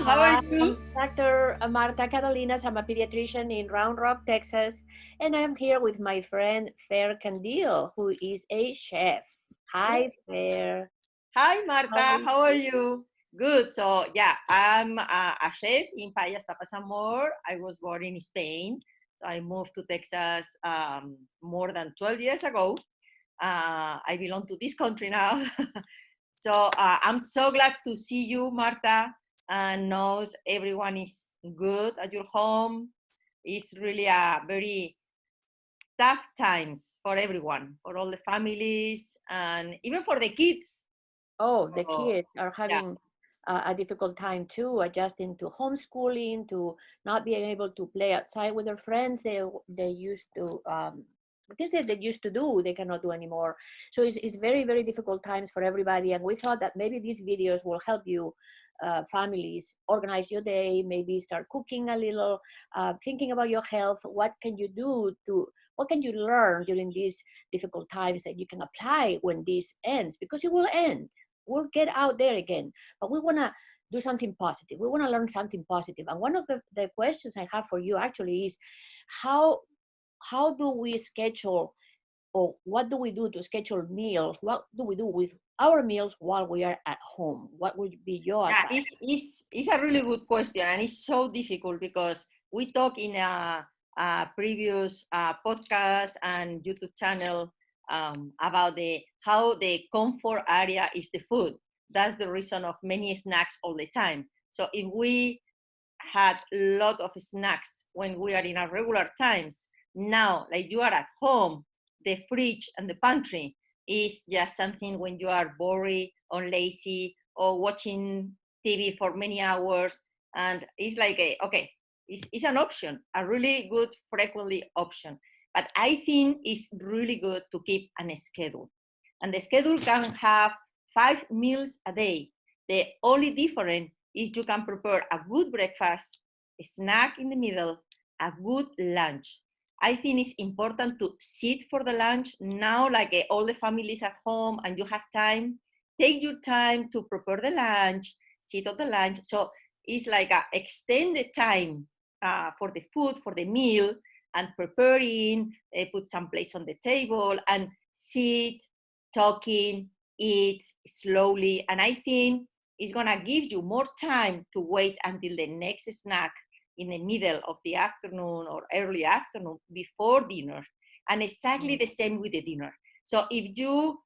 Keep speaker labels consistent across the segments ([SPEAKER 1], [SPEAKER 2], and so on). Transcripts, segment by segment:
[SPEAKER 1] How are
[SPEAKER 2] Hi,
[SPEAKER 1] you?
[SPEAKER 2] I'm Dr. Marta Catalinas. I'm a pediatrician in Round Rock, Texas, and I'm here with my friend Fer Candil, who is a chef.
[SPEAKER 1] Good.
[SPEAKER 2] Hi, Fer.
[SPEAKER 1] Hi,
[SPEAKER 2] How are
[SPEAKER 1] Marta. How are
[SPEAKER 2] you?
[SPEAKER 1] you? Good. So, yeah, I'm a chef in Payas, Tapasamor. I was born in Spain. So I moved to Texas more than 12 years ago. I belong to this country now. So I'm so glad to see you, Marta, and knows everyone is good at your home. It's really a very tough times for everyone, for all the families, and even for the kids.
[SPEAKER 2] Oh, the
[SPEAKER 1] So,
[SPEAKER 2] kids are
[SPEAKER 1] yeah,
[SPEAKER 2] having a difficult time too, adjusting to homeschooling, to not being able to play outside with their friends. They used to things that they used to do, they cannot do anymore. So it's very, very difficult times for everybody. And we thought that maybe these videos will help you families organize your day, maybe start cooking a little, thinking about your health. What can you do to what can you learn during these difficult times that you can apply when this ends? Because it will end, we'll get out there again, but we want to do something positive, we want to learn something positive. And one of the questions I have for you actually is how how do we schedule, or what do we do to schedule meals, what do we do with our meals while we are at home? What would be your
[SPEAKER 1] yeah,
[SPEAKER 2] advice?
[SPEAKER 1] it's a really good question, and it's so difficult because we talk in a previous podcast and YouTube channel about the how the comfort area is the food. That's the reason of many snacks all the time. So if we had a lot of snacks when we are in our regular times. Now, like you are at home, the fridge and the pantry is just something when you are bored or lazy or watching TV for many hours. And it's like, okay, it's an option, a really good, frequently option. But I think it's really good to keep a schedule. And the schedule can have 5 meals a day. The only difference is you can prepare a good breakfast, a snack in the middle, a good lunch. I think it's important to sit for the lunch now, like all the families at home and you have time. Take your time to prepare the lunch, sit on the lunch. So it's like a extended time for the food, for the meal, and preparing, put some place on the table and sit, talking, eat slowly. And I think it's gonna give you more time to wait until the next snack in the middle of the afternoon or early afternoon before dinner. And exactly the same with the dinner. So if you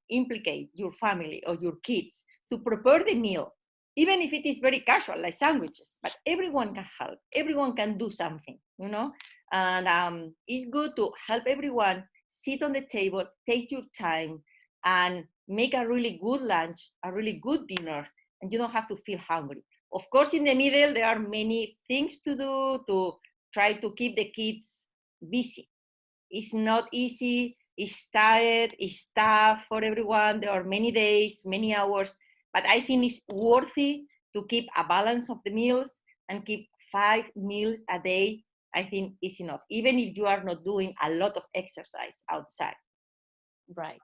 [SPEAKER 1] implicate your family or your kids to prepare the meal, even if it is very casual, like sandwiches, but everyone can help. Everyone can do something, you know? And it's good to help everyone sit on the table, take your time, and make a really good lunch, a really good dinner, and you don't have to feel hungry. Of course, in the middle, there are many things to do to try to keep the kids busy. It's not easy, it's tired, it's tough for everyone. There are many days, many hours, but I think it's worthy to keep a balance of the meals and keep 5 meals a day. I think is enough, even if you are not doing a lot of exercise outside.
[SPEAKER 2] Right.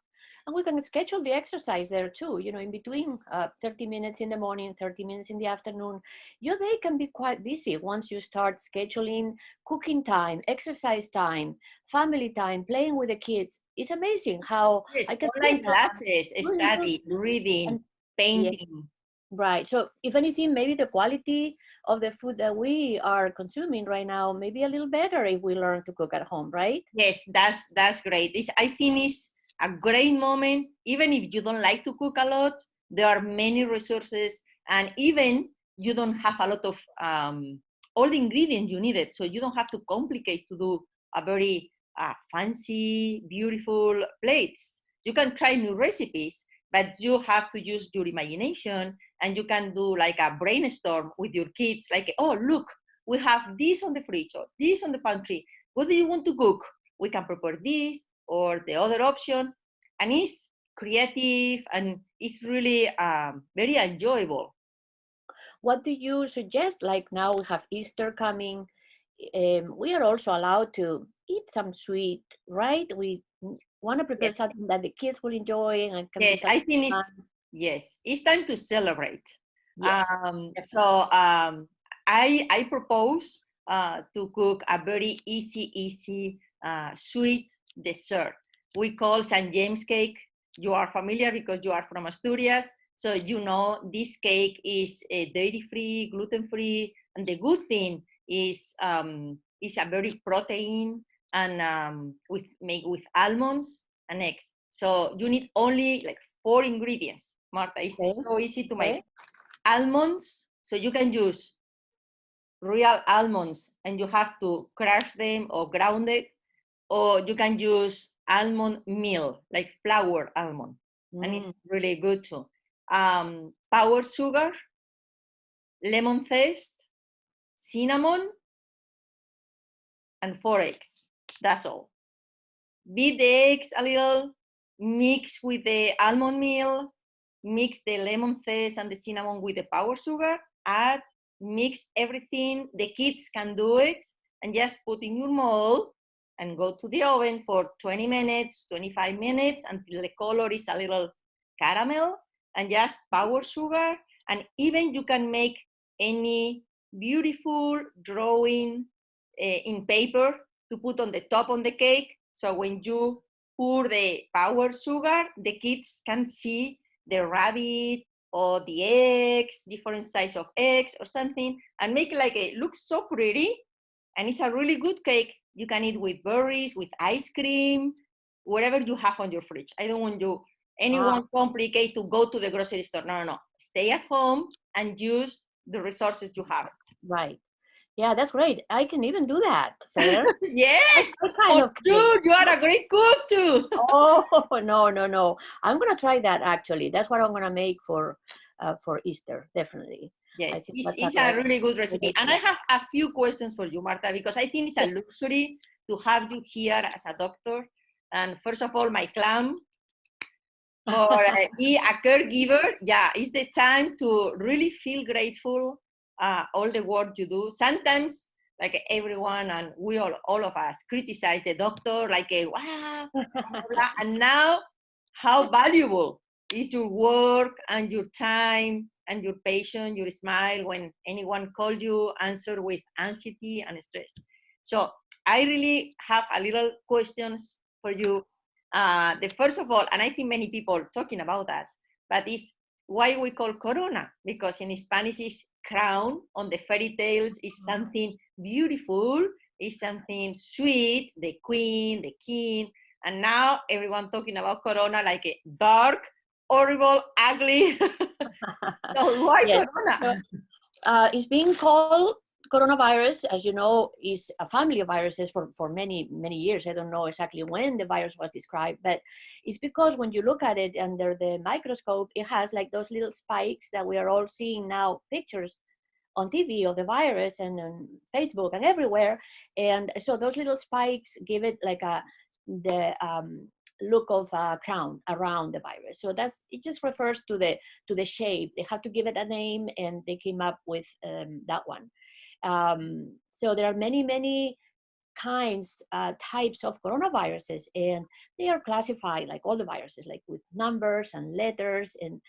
[SPEAKER 2] And we can schedule the exercise there too, in between 30 minutes in the morning, 30 minutes in the afternoon. Your day can be quite busy once you start scheduling cooking time, exercise time, family time, playing with the kids. It's amazing how
[SPEAKER 1] Yes,
[SPEAKER 2] I can see it
[SPEAKER 1] online
[SPEAKER 2] now.
[SPEAKER 1] classes, study,
[SPEAKER 2] And
[SPEAKER 1] reading,
[SPEAKER 2] yeah,
[SPEAKER 1] painting.
[SPEAKER 2] right. So if anything, maybe the quality of the food that we are consuming right now may be a little better if we learn to cook at home, right?
[SPEAKER 1] Yes, that's great. I think it's a great moment. Even if you don't like to cook a lot, there are many resources, and even you don't have a lot of all the ingredients you needed, so you don't have to complicate to do a very fancy, beautiful plates. You can try new recipes, but you have to use your imagination, and you can do like a brainstorm with your kids. Like, oh look, we have this on the fridge or this on the pantry. What do you want to cook? We can prepare this or the other option, and it's creative and it's really very enjoyable.
[SPEAKER 2] What do you suggest? Like now we have Easter coming. We are also allowed to eat some sweet, right? We want to prepare
[SPEAKER 1] Yes,
[SPEAKER 2] something that the kids will enjoy and can be
[SPEAKER 1] yes, I
[SPEAKER 2] something
[SPEAKER 1] think
[SPEAKER 2] fun.
[SPEAKER 1] it's time to celebrate.
[SPEAKER 2] Yes.
[SPEAKER 1] I propose to cook a very easy sweet dessert. We call St. James cake. You are familiar because you are from Asturias. So you know this cake is dairy-free, gluten-free, and the good thing is a very protein and made with almonds and eggs. So you need only like 4 ingredients. Marta, it's
[SPEAKER 2] Okay.
[SPEAKER 1] so easy to
[SPEAKER 2] Okay.
[SPEAKER 1] make. Almonds, so you can use real almonds and you have to crush them or ground it, or you can use almond meal, like flour almond, and it's really good too. Powdered sugar, lemon zest, cinnamon, and 4 eggs. That's all. Beat the eggs a little, mix with the almond meal, mix the lemon zest and the cinnamon with the powdered sugar, add, mix everything. The kids can do it, and just put in your mold and go to the oven for 20 minutes, 25 minutes until the color is a little caramel, and just powdered sugar. And even you can make any beautiful drawing in paper to put on the top of the cake. So when you pour the powdered sugar, the kids can see the rabbit or the eggs, different size of eggs or something, and make it like it looks so pretty. And it's a really good cake. You can eat with berries, with ice cream, whatever you have on your fridge. I don't want you anyone complicate to go to the grocery store. No, no, no. Stay at home and use the resources you have.
[SPEAKER 2] Right. Yeah, that's great. I can even do that, Fair.
[SPEAKER 1] Yes.
[SPEAKER 2] Kind of
[SPEAKER 1] dude, you are a great cook too.
[SPEAKER 2] Oh, no. I'm going to try that actually. That's what I'm going to make for Easter, definitely.
[SPEAKER 1] Yes, it's a really good recipe. And I have a few questions for you, Marta, because I think it's a luxury to have you here as a doctor. And first of all, my clam, for be a caregiver. Yeah, it's the time to really feel grateful all the work you do. Sometimes, like everyone and we all of us criticize the doctor, like wow, blah, blah, blah. And now how valuable is your work and your time and your patience, your smile when anyone calls you, answer with anxiety and stress. So I really have a little questions for you. The first of all, and I think many people are talking about that, but is why we call Corona, because in Spanish is crown on the fairy tales, is something beautiful, is something sweet, the queen, the king, and now everyone talking about Corona like a dark, horrible, ugly. So why Corona?
[SPEAKER 2] It's being called coronavirus, as you know, is a family of viruses for many years. I don't know exactly when the virus was described, but it's because when you look at it under the microscope, it has like those little spikes that we are all seeing now, pictures on TV of the virus and on Facebook and everywhere. And so those little spikes give it like the look of a crown around the virus. So it just refers to the shape. They have to give it a name, and they came up with that one. So there are many kinds, types of coronaviruses, and they are classified like all the viruses, like with numbers and letters. And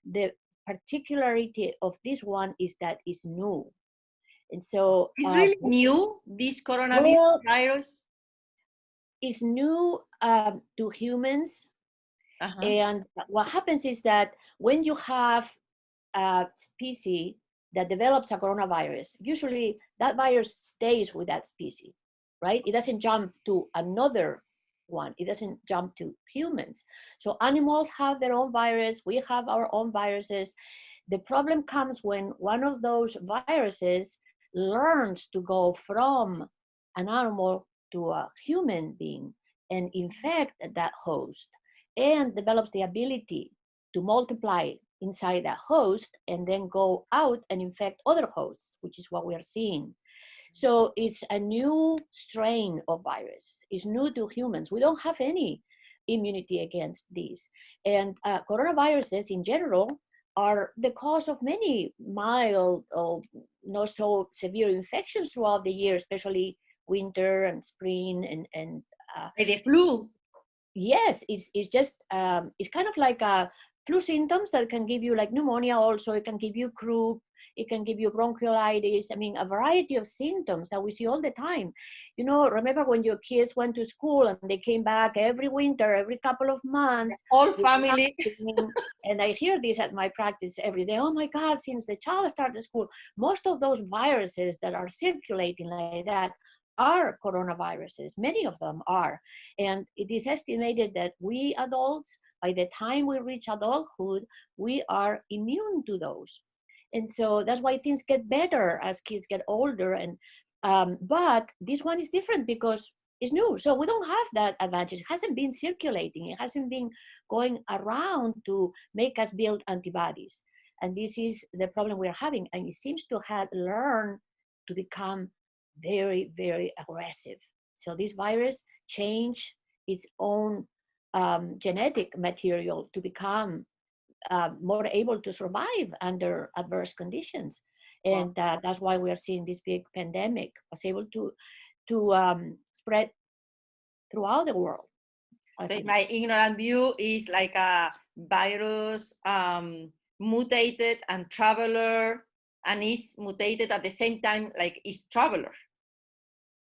[SPEAKER 2] the particularity of this one is that it's new. And so
[SPEAKER 1] it's really new, this coronavirus.
[SPEAKER 2] It's new to humans. And what happens is that when you have a species that develops a coronavirus, usually that virus stays with that species, right? It doesn't jump to another one. It doesn't jump to humans. So animals have their own virus. We have our own viruses. The problem comes when one of those viruses learns to go from an animal to a human being and infect that host, and develops the ability to multiply inside that host and then go out and infect other hosts, which is what we are seeing. So it's a new strain of virus. It's new to humans. We don't have any immunity against these. And coronaviruses in general are the cause of many mild or not so severe infections throughout the year, especially winter and spring and
[SPEAKER 1] the flu.
[SPEAKER 2] Yes, it's just it's kind of like a flu symptoms that can give you like pneumonia also, it can give you croup, it can give you bronchiolitis. I mean, a variety of symptoms that we see all the time. You know, remember when your kids went to school and they came back every winter, every couple of months?
[SPEAKER 1] All family.
[SPEAKER 2] And I hear this at my practice every day. Oh my God, since the child started school, most of those viruses that are circulating like that are coronaviruses. Many of them are. And it is estimated that we adults, by the time we reach adulthood, we are immune to those. And so that's why things get better as kids get older. And but this one is different because it's new. So we don't have that advantage. It hasn't been circulating. It hasn't been going around to make us build antibodies. And this is the problem we're having. And it seems to have learned to become very, very aggressive. So this virus changed its own genetic material to become more able to survive under adverse conditions. And that's why we are seeing this big pandemic was able to spread throughout the world.
[SPEAKER 1] So my ignorant view is like a virus mutated and traveler, and is mutated at the same time, like is traveler.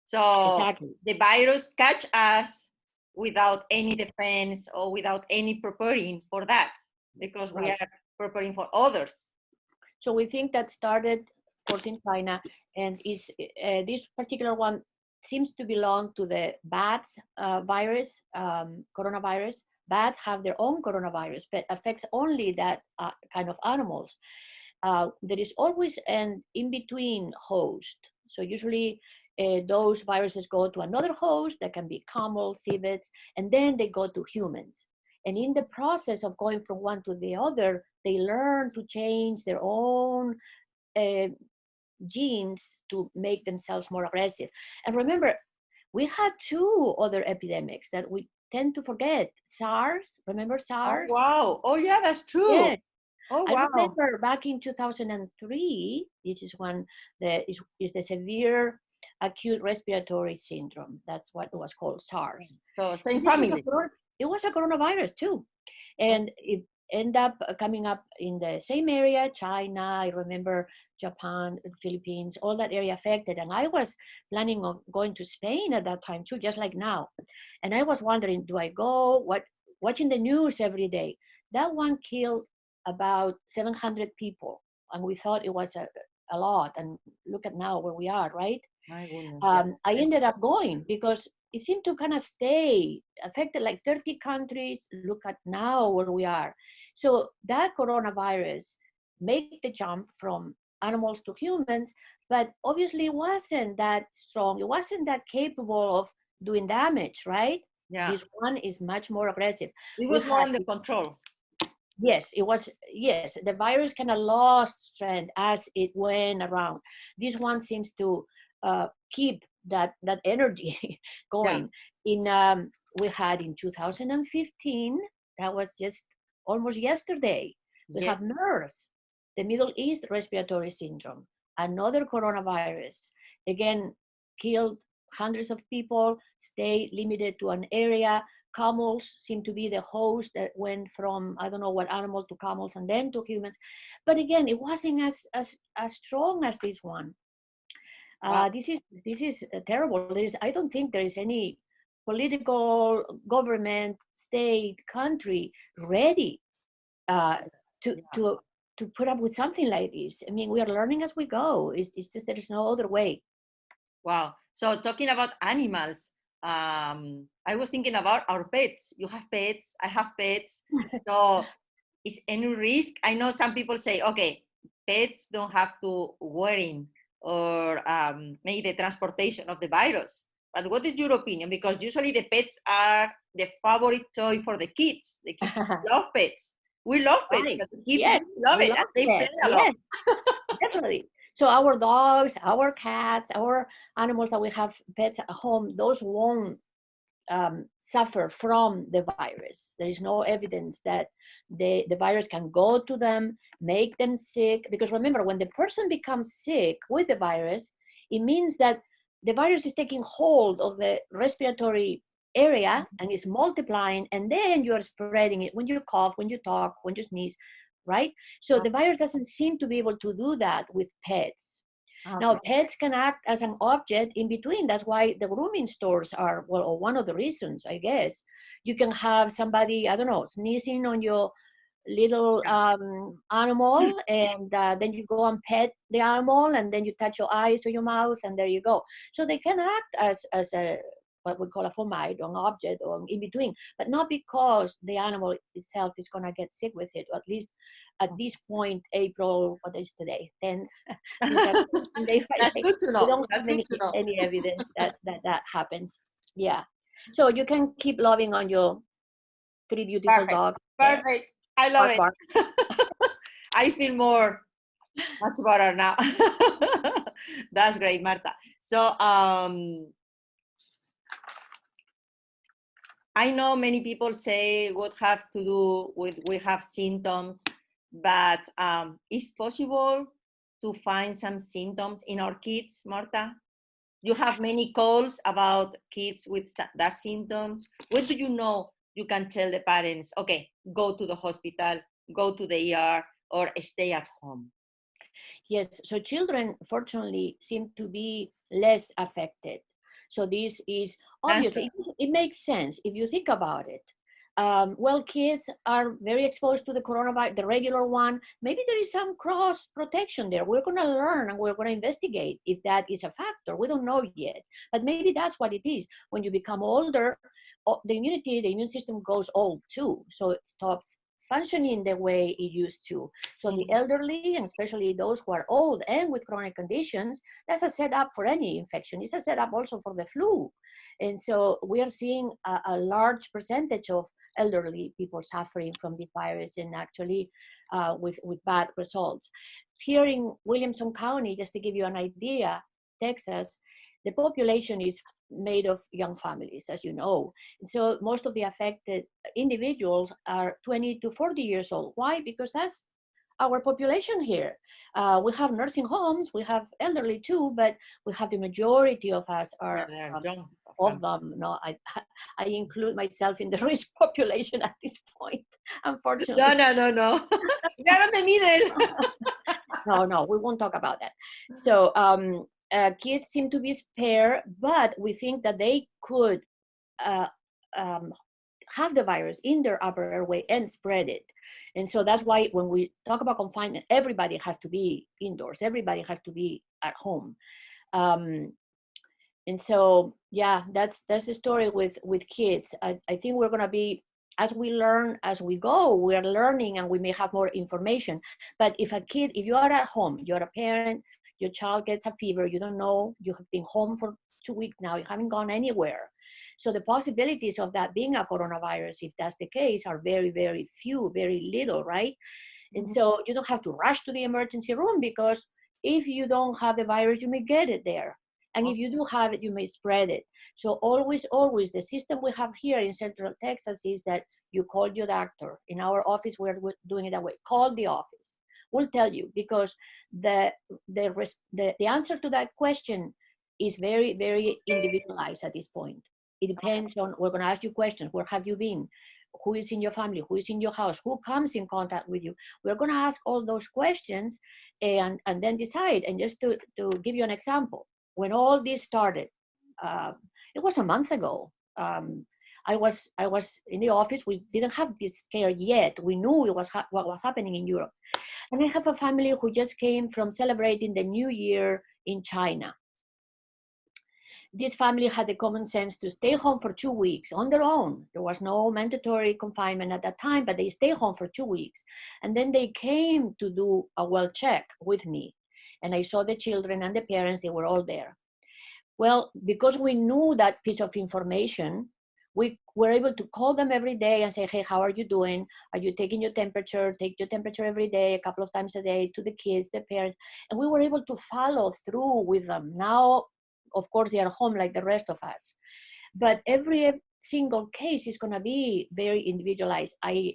[SPEAKER 1] So
[SPEAKER 2] exactly.
[SPEAKER 1] The virus catch us without any defense or without any preparing for that, because we are preparing for others.
[SPEAKER 2] So we think that started, of course, in China, and is this particular one seems to belong to the bats virus, coronavirus. Bats have their own coronavirus, but affects only that kind of animals. There is always an in-between host. So usually those viruses go to another host that can be camels, civets, and then they go to humans. And in the process of going from one to the other, they learn to change their own genes to make themselves more aggressive. And remember, we had two other epidemics that we tend to forget. SARS, remember SARS?
[SPEAKER 1] Oh, wow. Oh, yeah, that's true.
[SPEAKER 2] Yeah.
[SPEAKER 1] Oh,
[SPEAKER 2] I
[SPEAKER 1] wow.
[SPEAKER 2] remember back in 2003, this is one that is the severe acute respiratory syndrome. That's what it was called, SARS.
[SPEAKER 1] So same family.
[SPEAKER 2] It was a coronavirus too. And it ended up coming up in the same area, China, I remember Japan, Philippines, all that area affected. And I was planning on going to Spain at that time too, just like now. And I was wondering, do I go? Watching the news every day. That one killed about 700 people. And we thought it was a lot. And look at now where we are, right?
[SPEAKER 1] My goodness.
[SPEAKER 2] I ended up going because it seemed to kind of stay, affected like 30 countries. Look at now where we are. So that coronavirus made the jump from animals to humans, but obviously it wasn't that strong. It wasn't that capable of doing damage, right?
[SPEAKER 1] Yeah.
[SPEAKER 2] This one is much more aggressive.
[SPEAKER 1] It was more under control.
[SPEAKER 2] Yes, it was. Yes, the virus kind of lost strength as it went around. This one seems to keep that energy going. Yeah. We had in 2015, that was just almost yesterday, we have MERS, the Middle East Respiratory Syndrome, another coronavirus, again, killed hundreds of people, stay limited to an area. Camels seem to be the host that went from, I don't know what animal, to camels and then to humans. But again, it wasn't as strong as this one. Wow. This is terrible. I don't think there is any political, government, state, country ready to put up with something like this. I mean, we are learning as we go. It's just there is no other way.
[SPEAKER 1] Wow. So talking about animals, I was thinking about our pets. You have pets, I have pets. So is any risk? I know some people say, okay, pets don't have to worry or maybe the transportation of the virus. But what is your opinion? Because usually the pets are the favorite toy for the kids. The kids love pets. We love pets, right. But the kids love it, and they play a lot.
[SPEAKER 2] Definitely. So our dogs, our cats, our animals that we have pets at home, those won't suffer from the virus. There is no evidence that the virus can go to them, make them sick. Because remember, when the person becomes sick with the virus, it means that the virus is taking hold of the respiratory area and it's multiplying, and then you're spreading it when you cough, when you talk, when you sneeze, right? So the virus doesn't seem to be able to do that with pets. Now,
[SPEAKER 1] Okay.
[SPEAKER 2] pets can act as an object in between. That's why the grooming stores are, well, one of the reasons, I guess. You can have somebody, I don't know, sneezing on your little animal, and then you go and pet the animal, and then you touch your eyes or your mouth, and there you go. So they can act as a what we call a fomite, or an object, or in between, but not because the animal itself is going to get sick with it. Or at least at this point, April, what is today? 10. These are day by
[SPEAKER 1] That's
[SPEAKER 2] day.
[SPEAKER 1] good to
[SPEAKER 2] We
[SPEAKER 1] know.
[SPEAKER 2] don't
[SPEAKER 1] That's
[SPEAKER 2] have
[SPEAKER 1] good to know.
[SPEAKER 2] any evidence that happens. Yeah. So you can keep loving on your 3 beautiful
[SPEAKER 1] Perfect.
[SPEAKER 2] dogs there.
[SPEAKER 1] Perfect. I love
[SPEAKER 2] Bark,
[SPEAKER 1] it.
[SPEAKER 2] bark.
[SPEAKER 1] I feel much better now. That's great, Marta. So I know many people say what have to do with we have symptoms, but is possible to find some symptoms in our kids, Marta? You have many calls about kids with that symptoms. What do you know? You can tell the parents, okay, go to the hospital, go to the ER, or stay at home.
[SPEAKER 2] Yes, so children fortunately seem to be less affected. So this is obviously, it makes sense if you think about it. Well, kids are very exposed to the coronavirus, the regular one. Maybe there is some cross protection there. We're going to learn and we're going to investigate if that is a factor. We don't know yet, but maybe that's what it is. When you become older, the immune system goes old too. So it stops functioning the way it used to. So the elderly, and especially those who are old and with chronic conditions, that's a setup for any infection. It's a setup also for the flu. And so we are seeing a large percentage of elderly people suffering from the virus, and actually with bad results. Here in Williamson County, just to give you an idea, Texas, the population is made of young families, as you know. And so most of the affected individuals are 20 to 40 years old. Why? Because that's our population here. We have nursing homes, we have elderly too, but we have the majority of us are of them. No, I include myself in the risk population at this point, unfortunately.
[SPEAKER 1] No. You're in the middle.
[SPEAKER 2] No, we won't talk about that. So kids seem to be spared, but we think that they could have the virus in their upper airway and spread it. And so that's why when we talk about confinement, everybody has to be indoors. Everybody has to be at home. And so, yeah, that's the story with kids. I think we're going to be, as we learn, as we go, we're learning and we may have more information. But if you are at home, you're a parent, your child gets a fever, you don't know, you have been home for 2 weeks now, you haven't gone anywhere. So the possibilities of that being a coronavirus, if that's the case, are very, very few, very little, right? And so you don't have to rush to the emergency room, because if you don't have the virus, you may get it there. And if you do have it, you may spread it. So always, the system we have here in Central Texas is that you call your doctor. In our office, we're doing it that way. Call the office. We'll tell you, because the answer to that question is very, very individualized at this point. It depends on, we're going to ask you questions. Where have you been? Who is in your family? Who is in your house? Who comes in contact with you? We're going to ask all those questions and then decide. And just to give you an example, when all this started, it was a month ago. I was in the office. We didn't have this scare yet. We knew it was what was happening in Europe. And I have a family who just came from celebrating the New Year in China. This family had the common sense to stay home for 2 weeks on their own. There was no mandatory confinement at that time, but they stayed home for 2 weeks. And then they came to do a well check with me. And I saw the children and the parents, they were all there. Well, because we knew that piece of information, we were able to call them every day and say, hey, how are you doing? Are you taking your temperature? Take your temperature every day, a couple of times a day, to the kids, the parents. And we were able to follow through with them. Now, of course, they are home like the rest of us. But every single case is going to be very individualized. I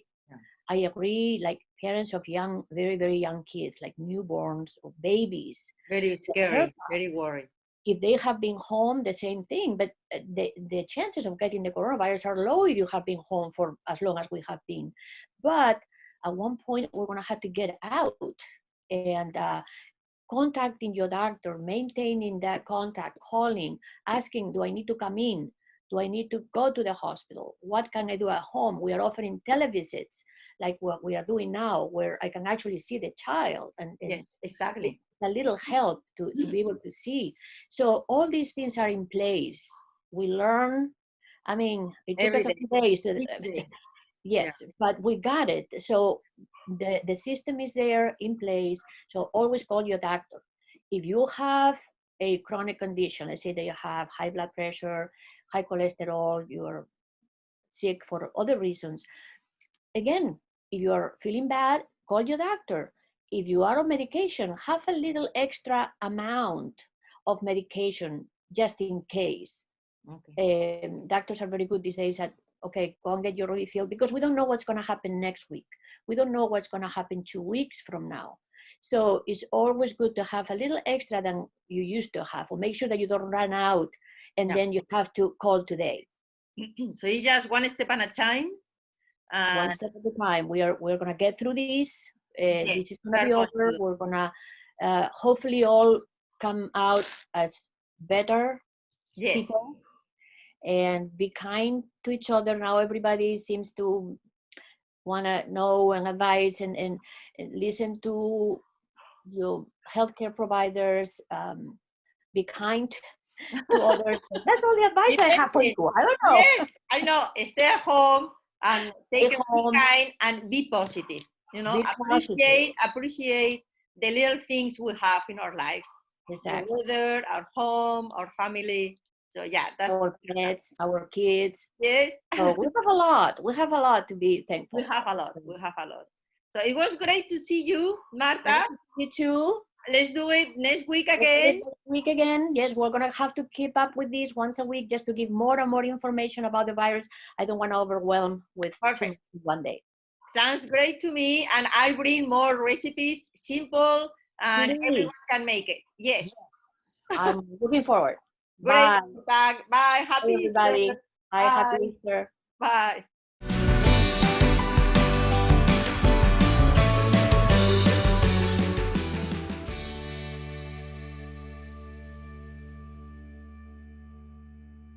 [SPEAKER 2] agree, like parents of young, very, very young kids, like newborns or babies.
[SPEAKER 1] Very scary, very worried.
[SPEAKER 2] If they have been home, the same thing, but the chances of getting the coronavirus are low if you have been home for as long as we have been. But at one point, we're going to have to get out, and contacting your doctor, maintaining that contact, calling, asking, do I need to come in? Do I need to go to the hospital? What can I do at home? We are offering televisits, like what we are doing now, where I can actually see the child, and
[SPEAKER 1] Yes, exactly.
[SPEAKER 2] a little help to be able to see. So all these things are in place. We learn. I mean, it took
[SPEAKER 1] Every
[SPEAKER 2] us a
[SPEAKER 1] day.
[SPEAKER 2] few days to,
[SPEAKER 1] Each day. Yeah.
[SPEAKER 2] yes, but we got it. So the system is there in place. So always call your doctor. If you have a chronic condition, let's say that you have high blood pressure, high cholesterol, you're sick for other reasons, again, if you're feeling bad, call your doctor. If you are on medication, have a little extra amount of medication just in case.
[SPEAKER 1] Okay.
[SPEAKER 2] Doctors are very good these days at, okay, go and get your refill, because we don't know what's going to happen next week. We don't know what's going to happen 2 weeks from now. So it's always good to have a little extra than you used to have, or make sure that you don't run out and
[SPEAKER 1] Yeah.
[SPEAKER 2] then you have to call today.
[SPEAKER 1] So it's just one step at a time.
[SPEAKER 2] One step at a time. We're going to get through this.
[SPEAKER 1] Yes,
[SPEAKER 2] This is
[SPEAKER 1] we
[SPEAKER 2] going to
[SPEAKER 1] are
[SPEAKER 2] be
[SPEAKER 1] going
[SPEAKER 2] over.
[SPEAKER 1] to.
[SPEAKER 2] We're going to hopefully all come out as better
[SPEAKER 1] Yes.
[SPEAKER 2] people and be kind to each other. Now everybody seems to want to know and advise and listen to your healthcare providers. Be kind to others. That's all the advice I have for you. I don't know.
[SPEAKER 1] Yes, I know. Stay at home and
[SPEAKER 2] Stay
[SPEAKER 1] take it, be
[SPEAKER 2] home.
[SPEAKER 1] kind and be positive. You know,
[SPEAKER 2] Be positive.
[SPEAKER 1] appreciate the little things we have in our lives. The
[SPEAKER 2] Exactly.
[SPEAKER 1] weather, our home, our family. So yeah, that's
[SPEAKER 2] Our pets, our kids.
[SPEAKER 1] yes.
[SPEAKER 2] So we have a lot. We have a lot to be
[SPEAKER 1] We
[SPEAKER 2] thankful.
[SPEAKER 1] have a lot. We have a lot. So it was great to see you,
[SPEAKER 2] Nice
[SPEAKER 1] Marta.
[SPEAKER 2] to see you too.
[SPEAKER 1] Let's do it next week
[SPEAKER 2] Let's do it
[SPEAKER 1] again.
[SPEAKER 2] next week again. Yes, we're gonna have to keep up with this once a week just to give more and more information about the virus. I don't want to overwhelm with too
[SPEAKER 1] Perfect.
[SPEAKER 2] much in one day.
[SPEAKER 1] Sounds great to me. And I bring more recipes, simple, and
[SPEAKER 2] Please.
[SPEAKER 1] everyone can make it. Yes.
[SPEAKER 2] Yes. I'm looking forward.
[SPEAKER 1] Great
[SPEAKER 2] Bye.
[SPEAKER 1] contact. Bye.
[SPEAKER 2] Bye,
[SPEAKER 1] Happy Easter.
[SPEAKER 2] everybody. Bye. Happy
[SPEAKER 1] Bye.
[SPEAKER 2] Easter.
[SPEAKER 1] Bye.